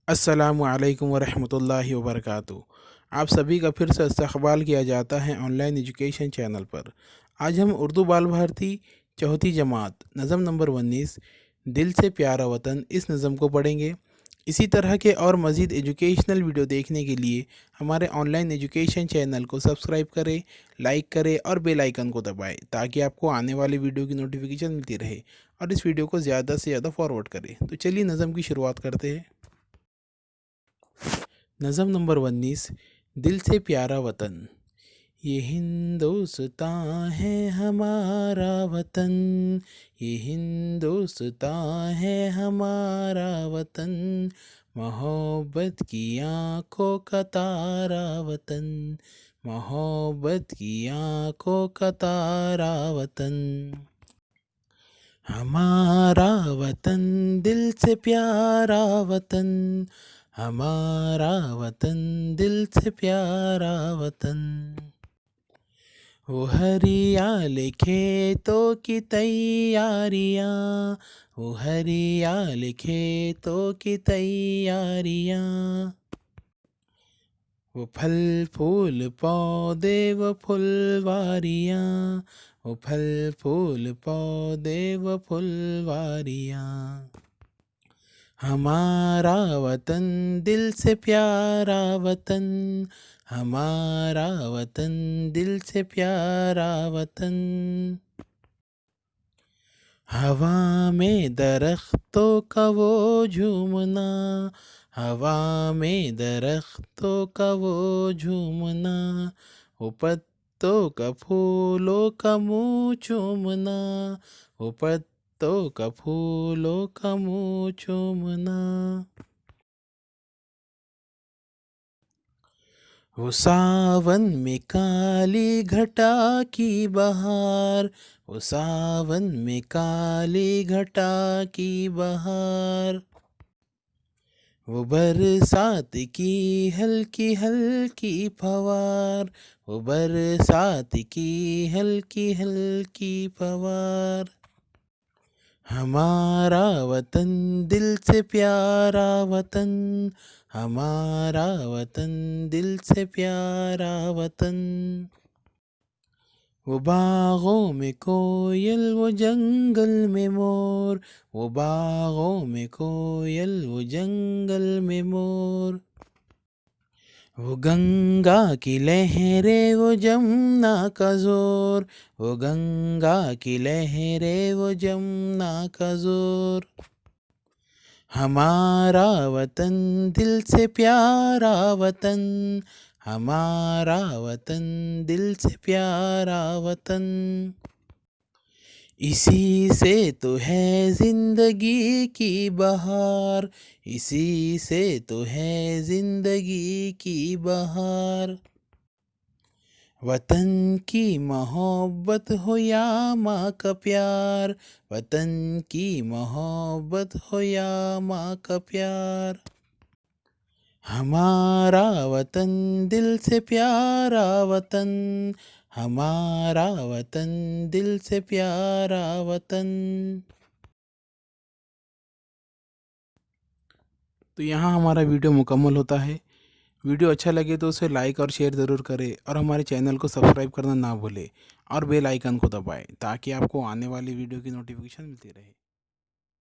अस्सलामुअलैकुम वरहमतुल्लाहि वबरकातुहू। आप सभी का फिर से इस्तक़बाल किया जाता है ऑनलाइन एजुकेशन चैनल पर। आज हम उर्दू बाल भारती चौथी जमात नज़म नंबर 19 दिल से प्यारा वतन इस नज़म को पढ़ेंगे। इसी तरह के और मज़ीद एजुकेशनल वीडियो देखने के लिए हमारे ऑनलाइन एजुकेशन चैनल को सब्सक्राइब करें, लाइक करें और बेल आइकन को दबाएं ताकि आपको आने वाली वीडियो की नोटिफिकेशन मिलती रहे और इस वीडियो को ज़्यादा से ज़्यादा फॉरवर्ड करें। तो चलिए नज़म की शुरुआत करते हैं। नज़म नंबर 19 दिल से प्यारा वतन। ये हिंदुस्तान है हमारा वतन, ये हिंदुस्तान है हमारा वतन, मोहब्बत की आँखों का तारा वतन, मोहब्बत की आँखों का तारा वतन। हमारा वतन दिल से प्यारा वतन, हमारा वतन दिल से प्यारा वतन। वो हरियाल खेतों की तैयारियाँ, वो हरियाल खेतों की तैयारियाँ, वो फल फूल पौधे वो फुलवारियाँ, वो फल फूल पौधे वो फुलवारियाँ। हमारा वतन दिल से प्यारा वतन, हमारा वतन दिल से प्यारा वतन। हवा में दरख्तों का वो झूमना, हवा में दरख्तों का वो झूमना, वो पत्तों का फूलों का मुँह चूमना, वो पत्तों का फूलों का मुँह चूमना। वो सावन में काली घटा की बहार, वो सावन में काली घटा की बहार, वो बरसात की हल्की हल्की फवार, वो बरसात की हल्की हल्की फवार। हमारा वतन दिल से प्यारा वतन, हमारा वतन दिल से प्यारा वतन। वो बागों में कोयल वो जंगल में मोर, वो बागों में कोयल वो जंगल में मोर, वो गंगा की लहरें वो जमुना का जोर, वो गंगा की लहरें वो जमुना का जोर। हमारा वतन दिल से प्यारा वतन, हमारा वतन दिल से प्यारा वतन। इसी से तो है ज़िंदगी की बहार, इसी से तो है ज़िंदगी की बहार। वतन की मोहब्बत हो या माँ का प्यार, वतन की मोहब्बत हो या माँ का प्यार। हमारा वतन दिल से प्यारा वतन, हमारा वतन दिल से प्यारा वतन। तो यहाँ हमारा वीडियो मुकम्मल होता है। वीडियो अच्छा लगे तो उसे लाइक और शेयर ज़रूर करें और हमारे चैनल को सब्सक्राइब करना ना भूलें और बेल आइकन को दबाएं ताकि आपको आने वाली वीडियो की नोटिफिकेशन मिलती रहे।